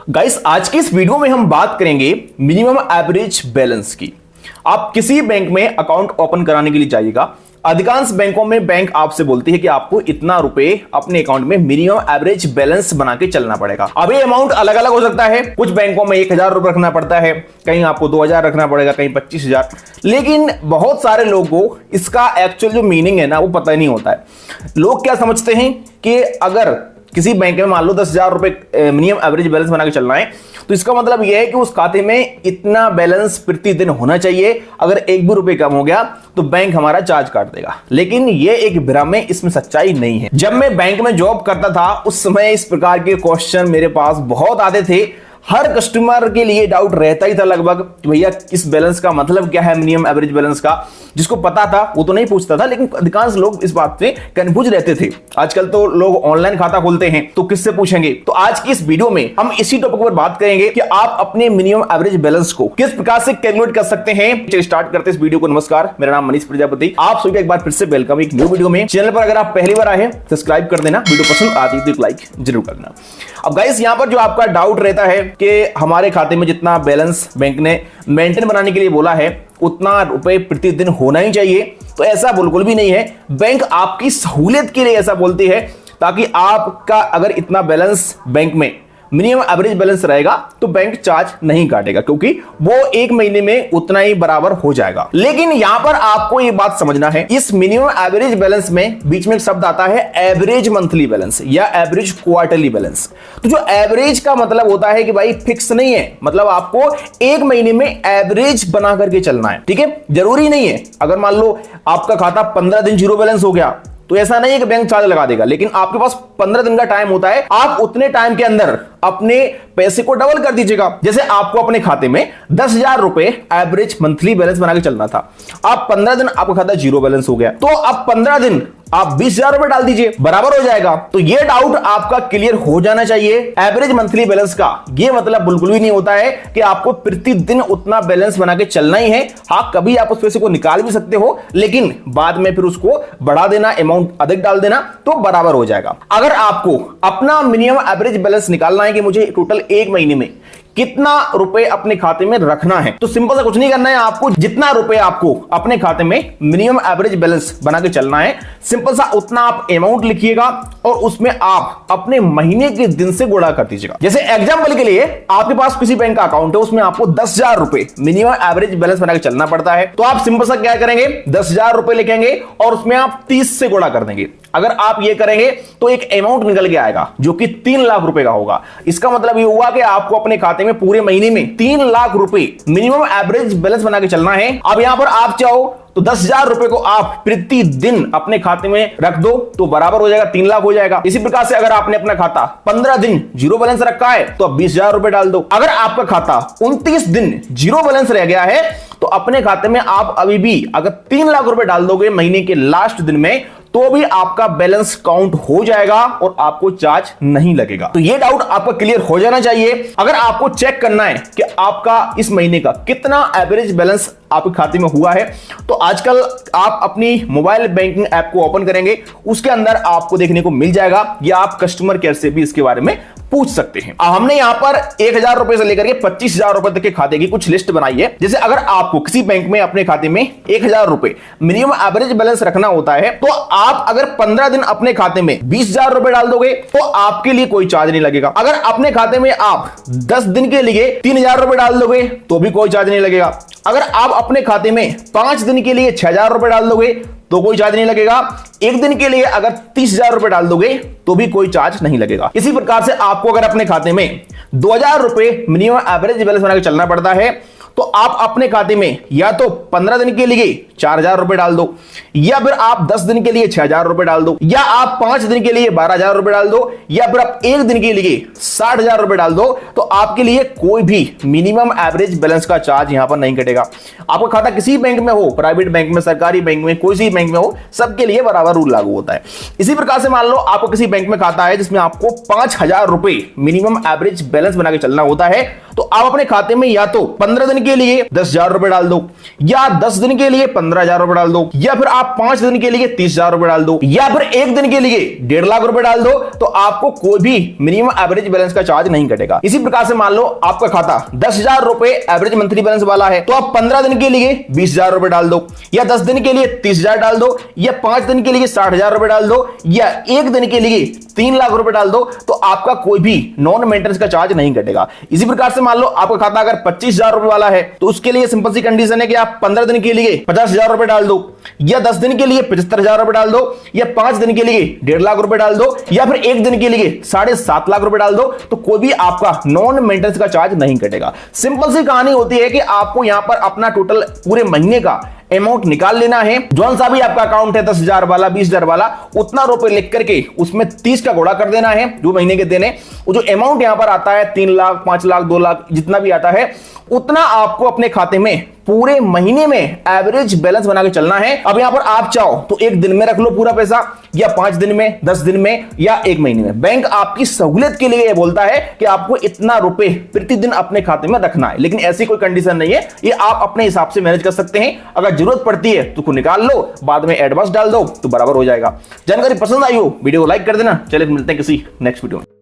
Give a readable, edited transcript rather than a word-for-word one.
Guys, आज की इस वीडियो में हम बात करेंगे मिनिमम एवरेज बैलेंस की। आप किसी बैंक में अकाउंट ओपन कराने के लिए जाइएगा, अधिकांश बैंकों में बैंक आपसे बोलती है कि आपको इतना रुपए अपने अकाउंट में मिनिमम एवरेज बैलेंस बना के चलना पड़ेगा। अब ये अमाउंट अलग अलग हो सकता है, कुछ बैंकों में 1000 रुपए रखना पड़ता है, कहीं आपको 2000 रखना पड़ेगा, कहीं 25000। लेकिन बहुत सारे लोगों को इसका एक्चुअल जो मीनिंग है ना वो पता ही नहीं होता है। लोग क्या समझते हैं कि अगर किसी बैंक में मान लो 10,000 रुपए मिनिमम एवरेज बैलेंस बना के चलना है तो इसका मतलब यह है कि उस खाते में इतना बैलेंस प्रतिदिन होना चाहिए। अगर एक भी रुपए कम हो गया तो बैंक हमारा चार्ज काट देगा। लेकिन यह एक भ्रम है, इसमें सच्चाई नहीं है। जब मैं बैंक में जॉब करता था उस समय इस प्रकार के क्वेश्चन मेरे पास बहुत आते थे। हर कस्टमर के लिए डाउट रहता ही था लगभग कि भैया इस बैलेंस का मतलब क्या है, मिनिमम एवरेज बैलेंस का। जिसको पता था वो तो नहीं पूछता था, लेकिन अधिकांश लोग इस बात से कंफ्यूज रहते थे। आजकल तो लोग ऑनलाइन खाता खोलते हैं तो किससे पूछेंगे। तो आज की इस वीडियो में हम इसी टॉपिक पर बात करेंगे कि आप अपने मिनिमम एवरेज बैलेंस को किस प्रकार से कैलकुलेट कर सकते हैं। चलिए स्टार्ट करते हैं इस वीडियो को। नमस्कार, मेरा नाम मनीष प्रजापति, आप सभी का एक बार फिर से वेलकम एक न्यू वीडियो में। चैनल पर अगर आप पहली बार आए हैं सब्सक्राइब कर देना, वीडियो पसंद आती है तो एक लाइक जरूर करना। अब गाइस, यहां पर जो आपका डाउट रहता है कि हमारे खाते में जितना बैलेंस बैंक ने मेंटेन बनाने के लिए बोला है उतना रुपए प्रतिदिन होना ही चाहिए, तो ऐसा बिल्कुल भी नहीं है। बैंक आपकी सहूलियत के लिए ऐसा बोलती है ताकि आपका अगर इतना बैलेंस बैंक में मिनिमम एवरेज बैलेंस रहेगा तो बैंक चार्ज नहीं काटेगा, क्योंकि वो एक महीने में उतना ही बराबर हो जाएगा। लेकिन यहां पर आपको ये बात समझना है, इस मिनिमम एवरेज बैलेंस में बीच में एक शब्द आता है एवरेज मंथली बैलेंस या एवरेज क्वार्टरली बैलेंस। तो जो एवरेज का मतलब होता है कि भाई फिक्स नहीं है, मतलब आपको एक महीने में एवरेज बना करके चलना है। ठीक है, जरूरी नहीं है अगर मान लो आपका खाता 15 दिन जीरो बैलेंस हो गया तो ऐसा नहीं है कि बैंक चार्ज लगा देगा, लेकिन आपके पास 15 दिन का टाइम होता है। आप उतने टाइम के अंदर अपने पैसे को डबल कर दीजिएगा। जैसे आपको अपने खाते में 10,000 रुपए एवरेज मंथली बैलेंस बना के चलना था, आप 15 दिन आपका खाता जीरो बैलेंस हो गया, तो अब 15 दिन आप 20,000 रुपए डाल दीजिए, बराबर हो जाएगा। तो ये डाउट आपका क्लियर हो जाना चाहिए। एवरेज मंथली बैलेंस का ये मतलब बिल्कुल भी नहीं होता है कि आपको प्रतिदिन उतना बैलेंस बना के चलना ही है। हाँ, कभी आप उस पैसे को निकाल भी सकते हो, लेकिन बाद में फिर उसको बढ़ा देना, अमाउंट अधिक डाल देना तो बराबर हो जाएगा। अगर आपको अपना मिनिमम एवरेज बैलेंस निकालना है कि मुझे टोटल एक महीने में कितना रुपए अपने खाते में रखना है, तो सिंपल सा कुछ नहीं करना है। आपको जितना रुपए आपको अपने खाते में मिनिमम एवरेज बैलेंस बना के चलना है, सिंपल सा उतना आप अमाउंट लिखिएगा और उसमें आप अपने महीने के दिन से गुणा कर दीजिएगा। जैसे एग्जांपल के लिए आपके पास किसी बैंक का अकाउंट है, उसमें आपको 10,000 रुपए मिनिमम एवरेज बैलेंस बना के चलना पड़ता है, तो आप सिंपल सा क्या करेंगे, 10,000 रुपए लिखेंगे और उसमें आप 30 से गुणा कर देंगे। अगर आप ये करेंगे तो एक अमाउंट निकल के आएगा जो कि 3 लाख रुपए का होगा। इसका मतलब ये हुआ कि आपको अपने खाते में पूरे महीने में 3 लाख रुपए मिनिमम एवरेज बैलेंस बना के चलना है। अब यहां पर आप चाहो तो 10,000 रुपए को आप प्रतिदिन अपने खाते में रख दो तो बराबर हो जाएगा, 3 लाख हो जाएगा। इसी प्रकार से अगर आपने अपना खाता 15 दिन जीरो बैलेंस रखा है तो अब 20,000 रुपए डाल दो। अगर आपका खाता 29 दिन जीरो बैलेंस रह गया है तो अपने खाते में आप अभी भी अगर 3 लाख रुपए डाल दोगे महीने के लास्ट दिन में तो भी आपका बैलेंस काउंट हो जाएगा और आपको चार्ज नहीं लगेगा। तो ये डाउट आपका क्लियर हो जाना चाहिए। अगर आपको चेक करना है कि आपका इस महीने का कितना एवरेज बैलेंस आपके खाते में हुआ है, तो आजकल आप अपनी मोबाइल बैंकिंग ऐप को ओपन करेंगे, उसके अंदर आपको देखने को मिल जाएगा, या आप कस्टमर केयर से भी इसके बारे में पूछ सकते हैं। हमने यहां पर 1,000 रुपए से लेकर के 25,000 रुपए तक के खाते की कुछ लिस्ट बनाई है। जैसे अगर आपको किसी बैंक में अपने खाते में 1,000 रुपए मिनिमम एवरेज बैलेंस रखना होता है, तो आप अगर 15 दिन अपने खाते में 20,000 रुपए डाल दोगे तो आपके लिए कोई चार्ज नहीं लगेगा। अगर अपने खाते में आप 10 दिन के लिए 3,000 रुपए डाल दोगे तो भी कोई चार्ज नहीं लगेगा। अगर आप अपने खाते में 5 दिन के लिए 6,000 रुपए डाल दोगे तो कोई चार्ज नहीं लगेगा। एक दिन के लिए अगर 30,000 रुपए डाल दोगे तो भी कोई चार्ज नहीं लगेगा। इसी प्रकार से आपको अगर अपने खाते में 2,000 रुपए मिनिमम एवरेज बैलेंस बना के चलना पड़ता है, तो आप अपने खाते में या तो 15 दिन के लिए 4,000 रुपए डाल दो, या फिर आप 10 दिन के लिए 6,000 रुपए डाल दो, या आप 5 दिन के लिए 12,000 रुपए डाल दो, या फिर आप एक दिन के लिए 60,000 रुपए डाल दो, तो आपके लिए कोई भी मिनिमम एवरेज बैलेंस का चार्ज यहां पर नहीं कटेगा। आपका खाता किसी बैंक में हो, प्राइवेट बैंक में, सरकारी बैंक में, कोई सी बैंक में हो, सबके लिए बराबर रूल लागू होता है। इसी प्रकार से मान लो आपको किसी बैंक में खाता है जिसमें आपको 5,000 रुपए मिनिमम एवरेज बैलेंस बना के चलना होता है, तो आप अपने खाते में या तो 15 दिन दिन के लिए 10,000 रुपए डाल दो, या 10 दिन के लिए 15,000 रुपए डाल दो, या फिर आप 5 दिन के लिए 30,000 रुपए डाल दो, या फिर एक दिन के लिए 1.5 लाख रुपए डाल दो, तो आपको कोई भी मिनिमम एवरेज बैलेंस का चार्ज नहीं कटेगा। इसी प्रकार से मान लो आपका खाता 10,000 रुपए एवरेज मंथली बैलेंस वाला है, तो आप 15 दिन के लिए 20,000 रुपए डाल दो, या 10 दिन के लिए 30,000 डाल दो, या 5 दिन के लिए 60,000 रुपए डाल दो, या एक दिन के लिए 3 लाख रुपए डाल दो, तो आपका कोई भी नॉन मेंटेनेंस का चार्ज नहीं कटेगा। इसी प्रकार से मान लो आपका खाता अगर 25,000 रुपए वाला है, तो उसके लिए सिंपल सी कंडीशन है कि आप 15 दिन के लिए 50,000 रुपए डाल दो, या 10 दिन के लिए 75,000 रुपए डाल दो, या 5 दिन के लिए 1.5 लाख रुपए डाल दो, या फिर एक दिन के लिए 7.5 लाख रुपए डाल दो, तो कोई भी आपका नॉन मेंटेनेंस का चार्ज नहीं कटेगा। सिंपल सी कहानी होती है कि आपको यहां पर अपना टोटल पूरे महीने का अमाउंट निकाल लेना है। जौन सा भी आपका अकाउंट है 10,000 वाला 20,000 वाला, उतना रुपए लिख करके उसमें 30 का गुणा कर देना है जो महीने के देने। वो जो अमाउंट यहां पर आता है 3 लाख 5 लाख 2 लाख जितना भी आता है, उतना आपको अपने खाते में पूरे महीने में एवरेज बैलेंस बना के चलना है। अब यहां पर आप चाहो तो एक दिन में रख लो पूरा पैसा, या 5 दिन में, 10 दिन में, या एक महीने में। बैंक आपकी सहूलियत के लिए यह बोलता है कि आपको इतना रुपए प्रतिदिन अपने खाते में रखना है, लेकिन ऐसी कोई कंडीशन नहीं है, ये आप अपने हिसाब से मैनेज कर सकते हैं। अगर जरूरत पड़ती है तो निकाल लो, बाद में एडवांस डाल दो तो बराबर हो जाएगा। जानकारी पसंद आई हो वीडियो को लाइक कर देना। चलिए मिलते हैं किसी नेक्स्ट वीडियो में।